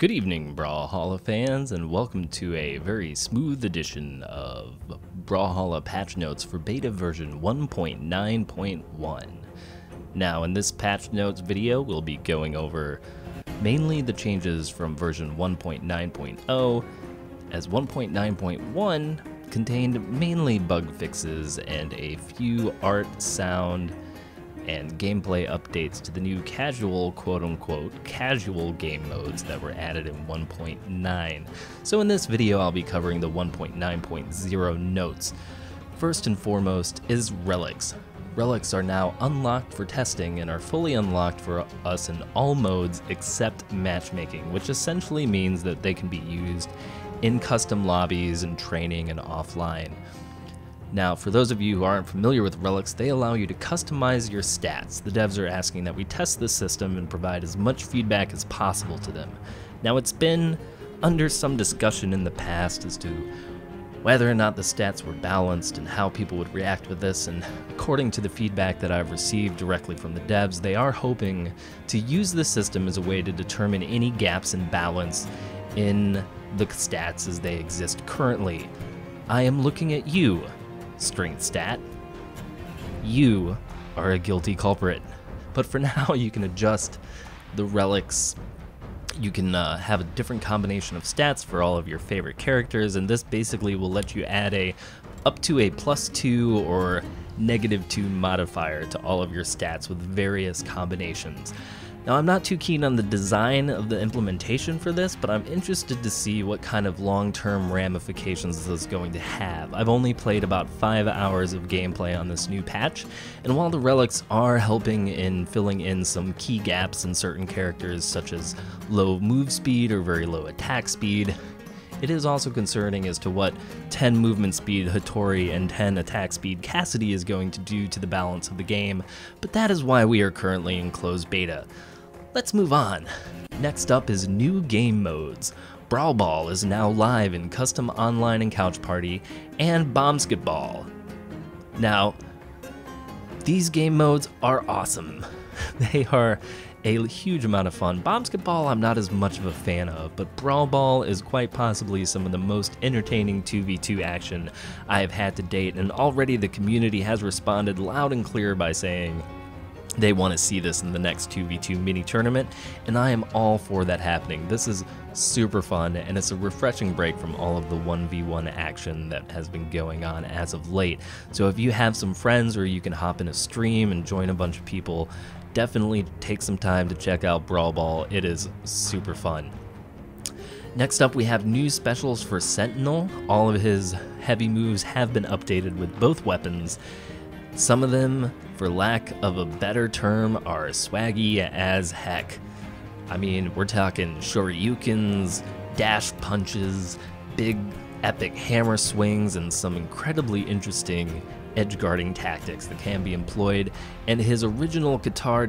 Good evening, Brawlhalla fans, and welcome to a very smooth edition of Brawlhalla patch notes for beta version 1.9.1. Now, in this patch notes video, we'll be going over mainly the changes from version 1.9.0, as 1.9.1 contained mainly bug fixes and a few art, sound, and gameplay updates to the new casual, quote-unquote, casual game modes that were added in 1.9. So in this video, I'll be covering the 1.9.0 notes. First and foremost is Relics. Relics are now unlocked for testing and are fully unlocked for us in all modes except matchmaking, which essentially means that they can be used in custom lobbies and training and offline. Now, for those of you who aren't familiar with Relics, they allow you to customize your stats. The devs are asking that we test this system and provide as much feedback as possible to them. Now, it's been under some discussion in the past as to whether or not the stats were balanced and how people would react with this, and according to the feedback that I've received directly from the devs, they are hoping to use this system as a way to determine any gaps in balance in the stats as they exist currently. I am looking at you, strength stat. You are a guilty culprit. But for now, you can adjust the relics. You can have a different combination of stats for all of your favorite characters, and this basically will let you add up to a +2 or -2 modifier to all of your stats with various combinations. Now, I'm not too keen on the design of the implementation for this, but I'm interested to see what kind of long-term ramifications this is going to have. I've only played about 5 hours of gameplay on this new patch, and while the relics are helping in filling in some key gaps in certain characters such as low move speed or very low attack speed, it is also concerning as to what 10 movement speed Hattori and 10 attack speed Cassidy is going to do to the balance of the game, but that is why we are currently in closed beta. Let's move on. Next up is new game modes. Brawl Ball is now live in custom online and couch party, and Bombsketball. Now, these game modes are awesome. They are a huge amount of fun. Bombsketball I'm not as much of a fan of, but Brawl Ball is quite possibly some of the most entertaining 2v2 action I have had to date, and already the community has responded loud and clear by saying they want to see this in the next 2v2 mini tournament, and I am all for that happening. This is super fun, and it's a refreshing break from all of the 1v1 action that has been going on as of late. So if you have some friends, or you can hop in a stream and join a bunch of people, definitely take some time to check out Brawl Ball. It is super fun. Next up, we have new specials for Sentinel. All of his heavy moves have been updated with both weapons. Some of them, for lack of a better term, are swaggy as heck. I mean, we're talking shoryukens, dash punches, big epic hammer swings, and some incredibly interesting edge-guarding tactics that can be employed, and his original Qatar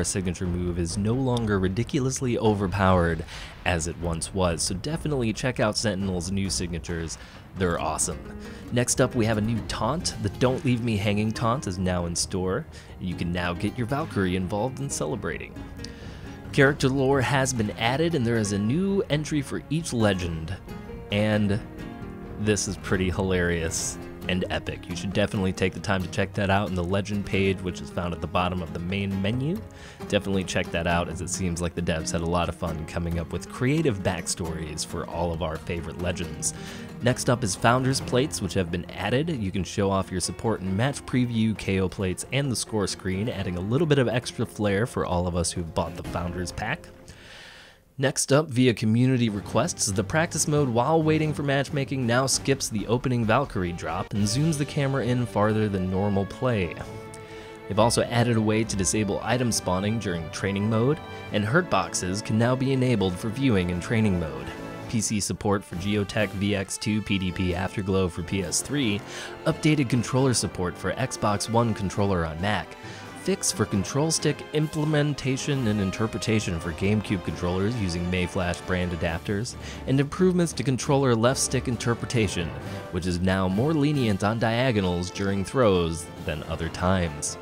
signature move is no longer ridiculously overpowered as it once was, so definitely check out Sentinel's new signatures. They're awesome. Next up, we have a new taunt. The Don't Leave Me Hanging taunt is now in store. You can now get your Valkyrie involved in celebrating. Character lore has been added, and there is a new entry for each legend, and this is pretty hilarious and epic. You should definitely take the time to check that out in the legend page, which is found at the bottom of the main menu. Definitely check that out, as it seems like the devs had a lot of fun coming up with creative backstories for all of our favorite legends. Next up is Founders Plates, which have been added. You can show off your support and match preview KO plates and the score screen, adding a little bit of extra flair for all of us who've bought the Founders pack. Next up, via community requests, the practice mode while waiting for matchmaking now skips the opening Valkyrie drop and zooms the camera in farther than normal play. They've also added a way to disable item spawning during training mode, and hurt boxes can now be enabled for viewing in training mode. PC support for Geotech VX2 PDP Afterglow for PS3, updated controller support for Xbox One controller on Mac, fix for control stick implementation and interpretation for GameCube controllers using Mayflash brand adapters, and improvements to controller left stick interpretation, which is now more lenient on diagonals during throws than other times.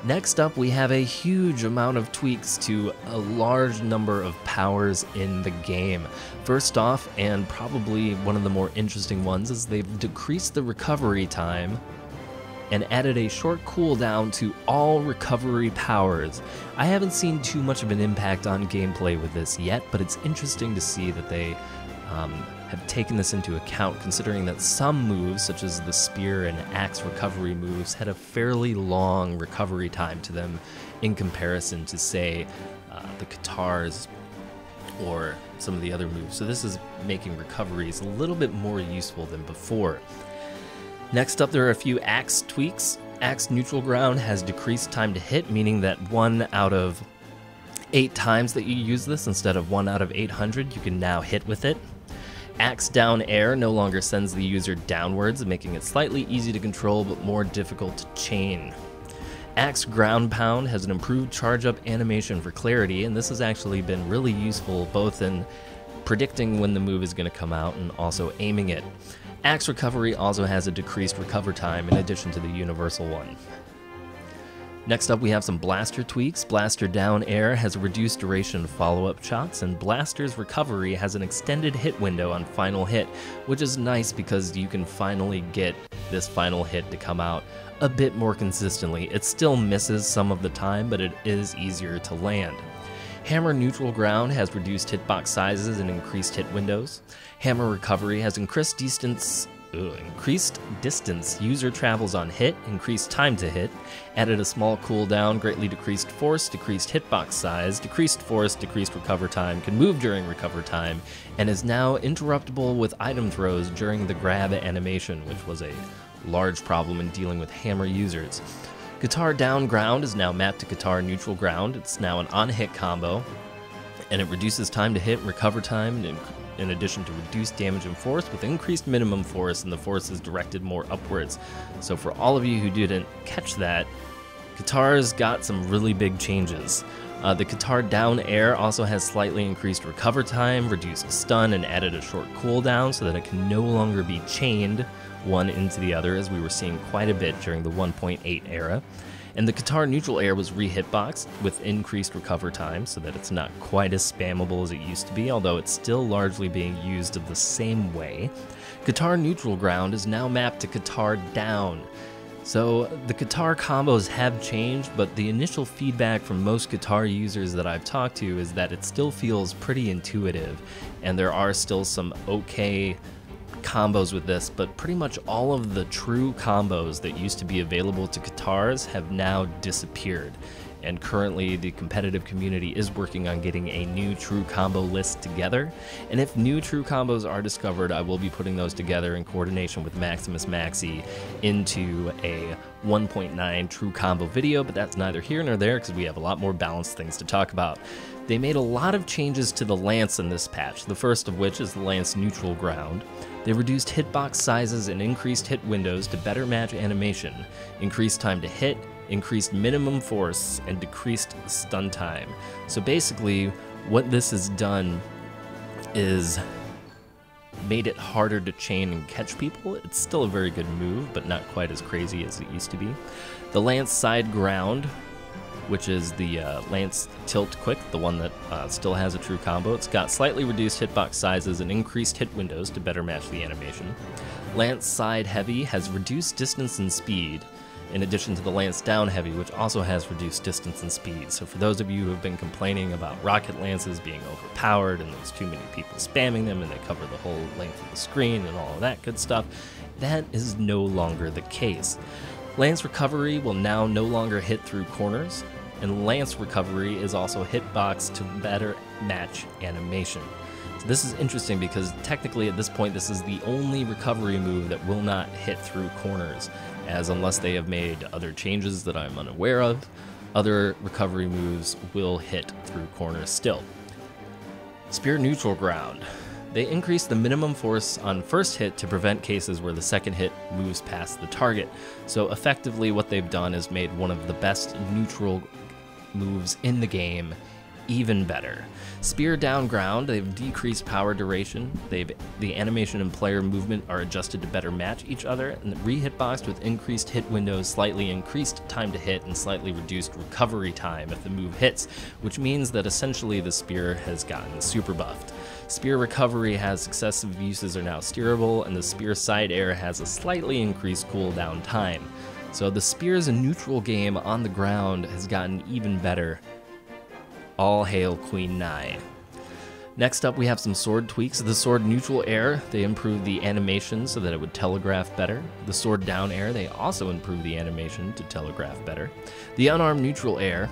Next up, we have a huge amount of tweaks to a large number of powers in the game. First off, and probably one of the more interesting ones, is they've decreased the recovery time and added a short cooldown to all recovery powers. I haven't seen too much of an impact on gameplay with this yet, but it's interesting to see that they have taken this into account, considering that some moves, such as the spear and axe recovery moves, had a fairly long recovery time to them in comparison to, say, the guitars or some of the other moves. So this is making recoveries a little bit more useful than before. Next up, there are a few axe tweaks. Axe neutral ground has decreased time to hit, meaning that 1 out of 8 times that you use this, instead of 1 out of 800, you can now hit with it. Axe down air no longer sends the user downwards, making it slightly easy to control but more difficult to chain. Axe ground pound has an improved charge up animation for clarity, and this has actually been really useful both in predicting when the move is going to come out and also aiming it. Axe recovery also has a decreased recover time in addition to the universal one. Next up, we have some blaster tweaks. Blaster down air has a reduced duration of follow-up shots, and Blaster's recovery has an extended hit window on final hit, which is nice because you can finally get this final hit to come out a bit more consistently. It still misses some of the time, but it is easier to land. Hammer neutral ground has reduced hitbox sizes and increased hit windows. Hammer recovery has increased distance user travels on hit, increased time to hit, added a small cooldown, greatly decreased force, decreased hitbox size, decreased force, decreased recover time, can move during recover time, and is now interruptible with item throws during the grab animation, which was a large problem in dealing with hammer users. Guitar down ground is now mapped to guitar neutral ground. It's now an on-hit combo, and it reduces time to hit and recover time, in addition to reduced damage and force with increased minimum force, and the force is directed more upwards. So for all of you who didn't catch that, guitar's got some really big changes. The guitar down air also has slightly increased recover time, reduced stun, and added a short cooldown so that it can no longer be chained one into the other, as we were seeing quite a bit during the 1.8 era. And the guitar neutral air was re-hitboxed with increased recover time so that it's not quite as spammable as it used to be, although it's still largely being used the same way. Guitar neutral ground is now mapped to guitar down. So the guitar combos have changed, but the initial feedback from most guitar users that I've talked to is that it still feels pretty intuitive, and there are still some okay combos with this, but pretty much all of the true combos that used to be available to guitars have now disappeared, and currently the competitive community is working on getting a new true combo list together, and if new true combos are discovered, I will be putting those together in coordination with Maximus Maxi into a 1.9 true combo video, but that's neither here nor there because we have a lot more balanced things to talk about. They made a lot of changes to the lance in this patch, the first of which is the lance neutral ground. They reduced hitbox sizes and increased hit windows to better match animation, increased time to hit, increased minimum force, and decreased stun time. So basically, what this has done is made it harder to chain and catch people. It's still a very good move, but not quite as crazy as it used to be. The lance side ground, which is the lance tilt quick, the one that still has a true combo. It's got slightly reduced hitbox sizes and increased hit windows to better match the animation. Lance side heavy has reduced distance and speed, in addition to the lance down heavy, which also has reduced distance and speed. So for those of you who have been complaining about rocket lances being overpowered and there's too many people spamming them and they cover the whole length of the screen and all of that good stuff, that is no longer the case. Lance recovery will now no longer hit through corners, and lance recovery is also hitbox to better match animation. So this is interesting because technically at this point this is the only recovery move that will not hit through corners, as unless they have made other changes that I'm unaware of, other recovery moves will hit through corners still. Spear neutral ground. They increase the minimum force on first hit to prevent cases where the second hit moves past the target. So effectively what they've done is made one of the best neutral moves in the game even better. Spear down ground, they've decreased power duration, the animation and player movement are adjusted to better match each other, and re-hitboxed with increased hit windows, slightly increased time to hit, and slightly reduced recovery time if the move hits, which means that essentially the spear has gotten super buffed. Spear recovery has successive uses are now steerable, and the spear side air has a slightly increased cooldown time. So the spear's neutral game on the ground has gotten even better. All hail Queen Nai. Next up, we have some sword tweaks. The sword neutral air, they improved the animation so that it would telegraph better. The sword down air, they also improved the animation to telegraph better. The unarmed neutral air,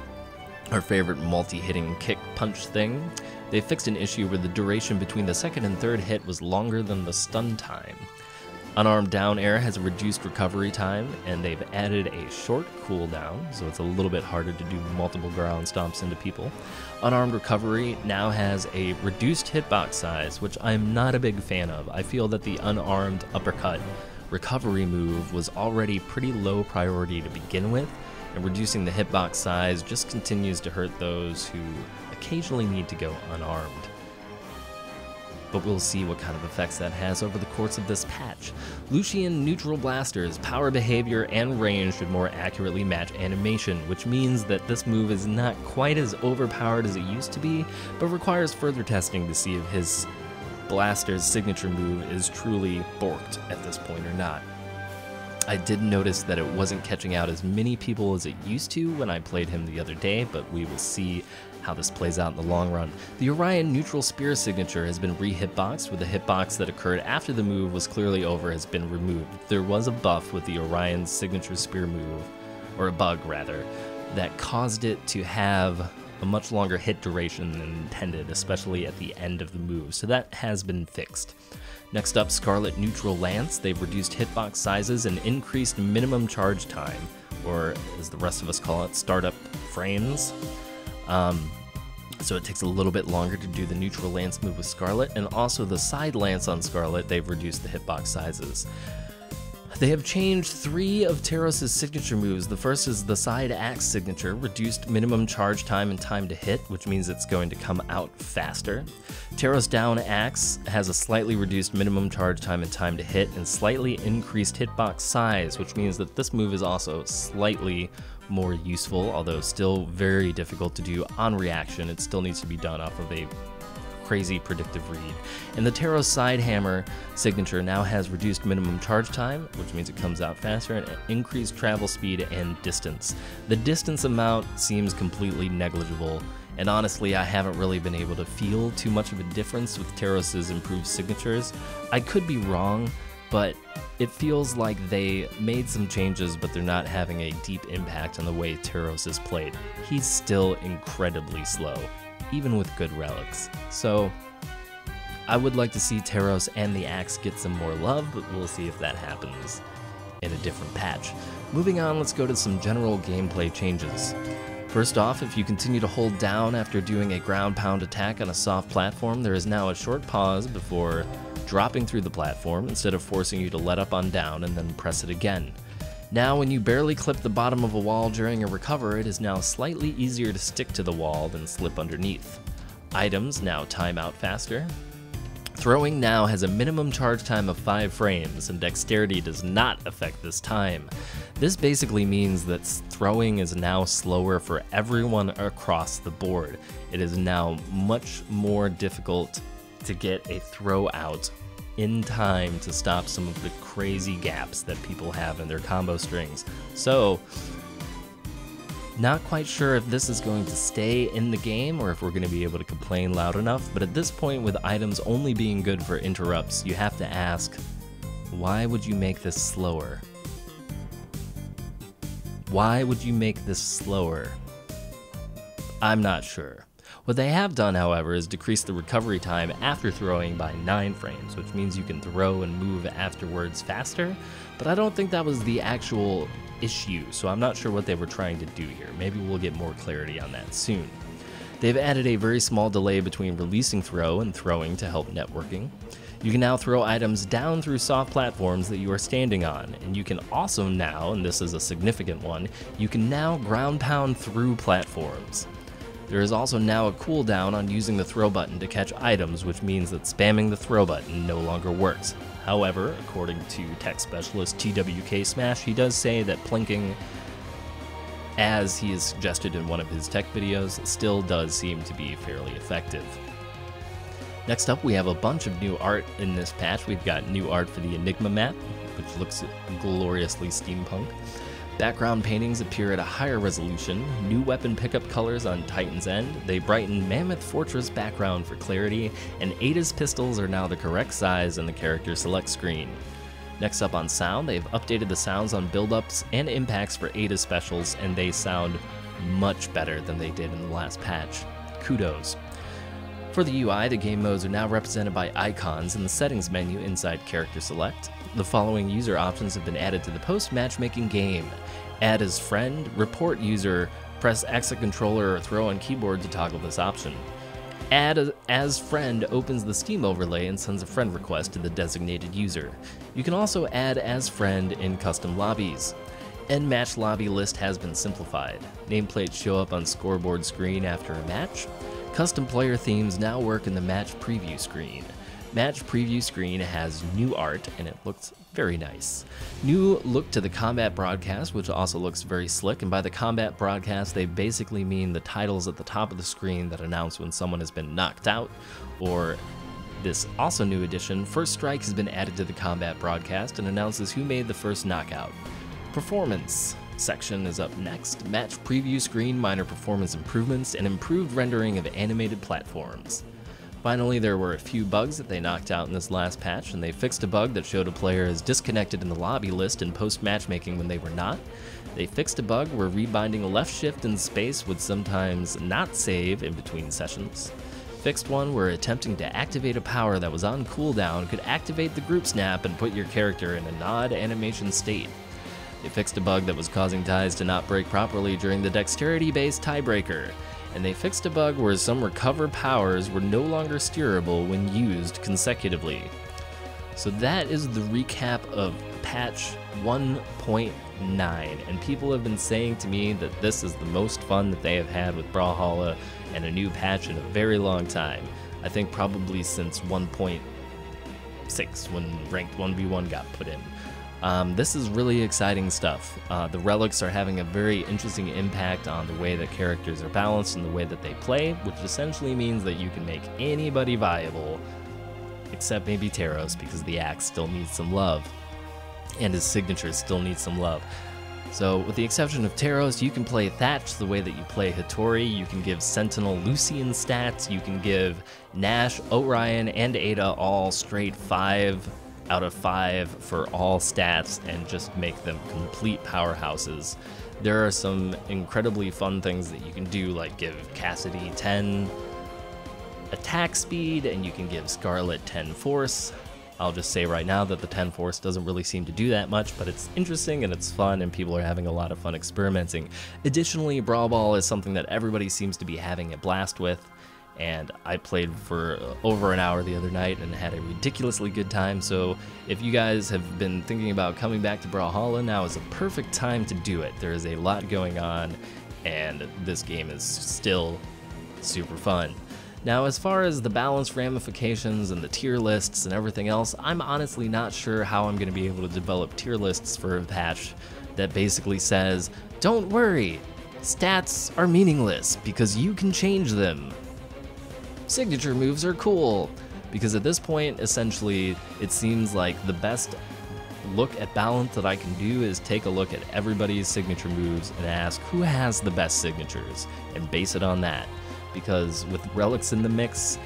our favorite multi-hitting kick punch thing, they fixed an issue where the duration between the second and third hit was longer than the stun time. Unarmed down air has a reduced recovery time, and they've added a short cooldown, so it's a little bit harder to do multiple ground stomps into people. Unarmed recovery now has a reduced hitbox size, which I'm not a big fan of. I feel that the unarmed uppercut recovery move was already pretty low priority to begin with, and reducing the hitbox size just continues to hurt those who occasionally need to go unarmed. But we'll see what kind of effects that has over the course of this patch. Lucian neutral blasters, power behavior and range should more accurately match animation, which means that this move is not quite as overpowered as it used to be, but requires further testing to see if his blaster's signature move is truly borked at this point or not. I did notice that it wasn't catching out as many people as it used to when I played him the other day, but we will see how this plays out in the long run. The Orion neutral spear signature has been re-hitboxed, with the hitbox that occurred after the move was clearly over has been removed. There was a buff with the Orion's signature spear move, or a bug rather, that caused it to have a much longer hit duration than intended, especially at the end of the move, so that has been fixed. Next up, Scarlet neutral lance. They've reduced hitbox sizes and increased minimum charge time, or as the rest of us call it, startup frames. So it takes a little bit longer to do the neutral lance move with Scarlet, and also the side lance on Scarlet, they've reduced the hitbox sizes. They have changed 3 of Teros' signature moves. The first is the side axe signature, reduced minimum charge time and time to hit, which means it's going to come out faster. Teros down axe has a slightly reduced minimum charge time and time to hit, and slightly increased hitbox size, which means that this move is also slightly more useful, although still very difficult to do on reaction. It still needs to be done off of a crazy predictive read. And the Teros side hammer signature now has reduced minimum charge time, which means it comes out faster, and increased travel speed and distance. The distance amount seems completely negligible, and honestly I haven't really been able to feel too much of a difference with Teros' improved signatures. I could be wrong, but it feels like they made some changes, but they're not having a deep impact on the way Teros is played. He's still incredibly slow, even with good relics. So I would like to see Teros and the axe get some more love, but we'll see if that happens in a different patch. Moving on, let's go to some general gameplay changes. First off, if you continue to hold down after doing a ground pound attack on a soft platform, there is now a short pause before dropping through the platform instead of forcing you to let up on down and then press it again. Now, when you barely clip the bottom of a wall during a recover, it is now slightly easier to stick to the wall than slip underneath. Items now time out faster. Throwing now has a minimum charge time of 5 frames, and dexterity does not affect this time. This basically means that throwing is now slower for everyone across the board. It is now much more difficult to get a throw out in time to stop some of the crazy gaps that people have in their combo strings. So, not quite sure if this is going to stay in the game or if we're going to be able to complain loud enough, but at this point, with items only being good for interrupts, you have to ask, why would you make this slower? Why would you make this slower? I'm not sure. What they have done, however, is decrease the recovery time after throwing by 9 frames, which means you can throw and move afterwards faster, but I don't think that was the actual issue, so I'm not sure what they were trying to do here. Maybe we'll get more clarity on that soon. They've added a very small delay between releasing throw and throwing to help networking. You can now throw items down through soft platforms that you are standing on, and you can also now, and this is a significant one, you can now ground pound through platforms. There is also now a cooldown on using the throw button to catch items, which means that spamming the throw button no longer works. However, according to tech specialist TWK Smash, he does say that plinking, as he has suggested in one of his tech videos, still does seem to be fairly effective. Next up, we have a bunch of new art in this patch. We've got new art for the Enigma map, which looks gloriously steampunk. Background paintings appear at a higher resolution, new weapon pickup colors on Titan's End, they brighten Mammoth Fortress background for clarity, and Ada's pistols are now the correct size in the character select screen. Next up on sound, they've updated the sounds on build-ups and impacts for Ada specials, and they sound much better than they did in the last patch. Kudos. For the UI, the game modes are now represented by icons in the settings menu inside Character Select. The following user options have been added to the post-matchmaking game. Add as friend, report user, press X at controller or throw on keyboard to toggle this option. Add as friend opens the Steam overlay and sends a friend request to the designated user. You can also add as friend in custom lobbies. End match lobby list has been simplified. Nameplates show up on scoreboard screen after a match. Custom player themes now work in the match preview screen. Match preview screen has new art and it looks very nice. New look to the combat broadcast, which also looks very slick, and by the combat broadcast they basically mean the titles at the top of the screen that announce when someone has been knocked out, or this also new addition, First Strike has been added to the combat broadcast and announces who made the first knockout. Performance section is up next. Match preview screen, minor performance improvements, and improved rendering of animated platforms. Finally, there were a few bugs that they knocked out in this last patch, and they fixed a bug that showed a player as disconnected in the lobby list in post-matchmaking when they were not. They fixed a bug where rebinding a left shift in space would sometimes not save in between sessions. Fixed one where attempting to activate a power that was on cooldown could activate the group snap and put your character in a nod animation state. They fixed a bug that was causing ties to not break properly during the dexterity-based tiebreaker. And they fixed a bug where some recover powers were no longer steerable when used consecutively. So that is the recap of patch 1.9, and people have been saying to me that this is the most fun that they have had with Brawlhalla and a new patch in a very long time. I think probably since 1.6, when ranked 1v1 got put in. This is really exciting stuff. The Relics are having a very interesting impact on the way that characters are balanced and the way that they play, which essentially means that you can make anybody viable, except maybe Taros, because the axe still needs some love, and his signature still needs some love. So with the exception of Taros, you can play Thatch the way that you play Hattori, you can give Sentinel Lucian stats, you can give Gnash, Orion, and Ada all straight 5 out of 5 for all stats and just make them complete powerhouses. There are some incredibly fun things that you can do, like give Cassidy 10 attack speed and you can give Scarlet 10 force. I'll just say right now that the 10 force doesn't really seem to do that much, but it's interesting and it's fun and people are having a lot of fun experimenting. Additionally, Brawl Ball is something that everybody seems to be having a blast with. And I played for over an hour the other night and had a ridiculously good time, so if you guys have been thinking about coming back to Brawlhalla, now is a perfect time to do it. There is a lot going on, and this game is still super fun. Now, as far as the balance ramifications and the tier lists and everything else, I'm honestly not sure how I'm going to be able to develop tier lists for a patch that basically says, don't worry, stats are meaningless because you can change them. Signature moves are cool, because at this point, essentially, it seems like the best look at balance that I can do is take a look at everybody's signature moves and ask who has the best signatures, and base it on that. Because with Relics in the mix,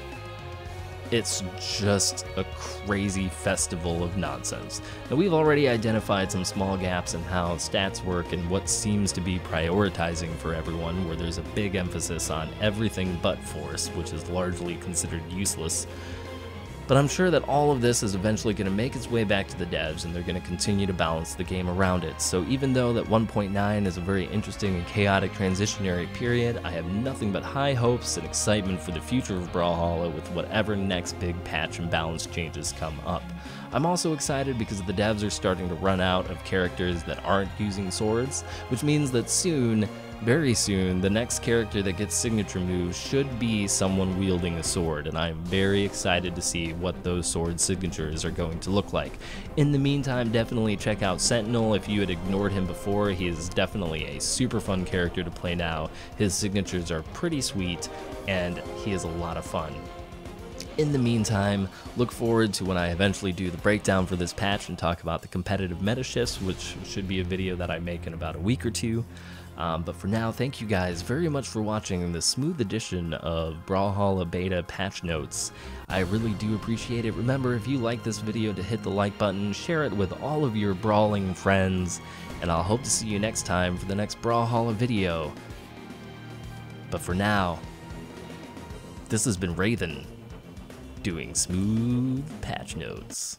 it's just a crazy festival of nonsense. Now, we've already identified some small gaps in how stats work and what seems to be prioritizing for everyone, where there's a big emphasis on everything but force, which is largely considered useless. But I'm sure that all of this is eventually going to make its way back to the devs, and they're going to continue to balance the game around it. So even though that 1.9 is a very interesting and chaotic transitionary period, I have nothing but high hopes and excitement for the future of Brawlhalla with whatever next big patch and balance changes come up. I'm also excited because the devs are starting to run out of characters that aren't using swords, which means that soon very soon, the next character that gets signature moves should be someone wielding a sword, and I'm very excited to see what those sword signatures are going to look like. In the meantime, definitely check out Sentinel. If you had ignored him before, he is definitely a super fun character to play now. His signatures are pretty sweet, and he is a lot of fun. In the meantime, look forward to when I eventually do the breakdown for this patch and talk about the competitive meta shifts, which should be a video that I make in about a week or two. But for now, thank you guys very much for watching this smooth edition of Brawlhalla Beta patch notes. I really do appreciate it. Remember, if you like this video, to hit the like button, share it with all of your brawling friends, and I'll hope to see you next time for the next Brawlhalla video. But for now, this has been Raidhyn, doing smooth patch notes.